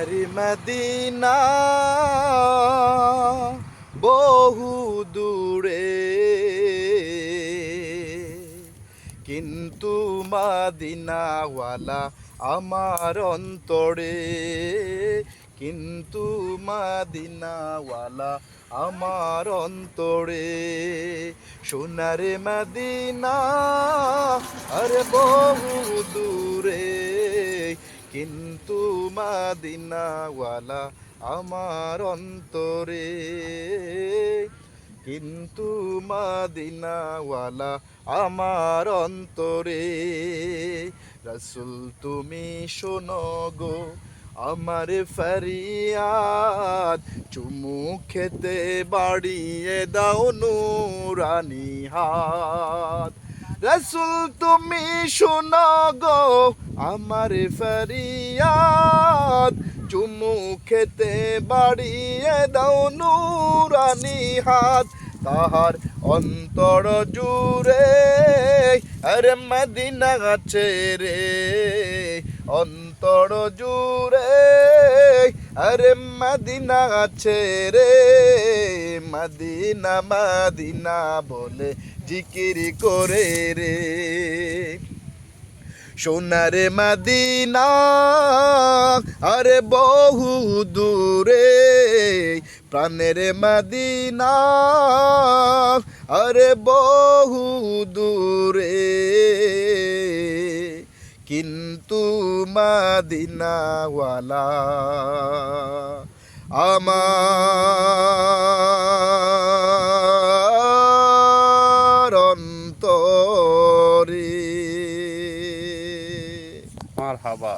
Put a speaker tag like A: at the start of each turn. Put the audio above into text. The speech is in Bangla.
A: সোনারি মদিনা বহু দূরে, কিন্তু মদিনাওয়ালা আমার অন্তরে, কিন্তু মদিনাওয়ালা আমার অন্তরে। সোনারে মদিনা আরে বহু দূরে, কিন্তু মদিনাওয়ালা আমার অন্তরে, কিন্তু মদিনাওয়ালা আমার অন্তরে। রাসূল তুমি শোনো গো আমার ফরিয়াদ, চুমু খেতে বাড়িয়ে দাও নুরানি হাত। রাসূল তুমি শোনো গো আমার ফরিয়াদ, চুমু খেতে বাড়িয়ে দাও নুরানি হাত। তাহার অন্তর জুড়ে আরে মদিনা আছে রে, অন্তর জুড়ে আরে মদিনা আছে রে। মদিনা মদিনা বলে জিকির করে রে। সোনারে মদিনা আরে বহু দূরে, প্রাণের মদিনা আরে বহু দূরে, কিন্তু মদিনাওয়ালা আমার অন্তরে।
B: মারহাবা।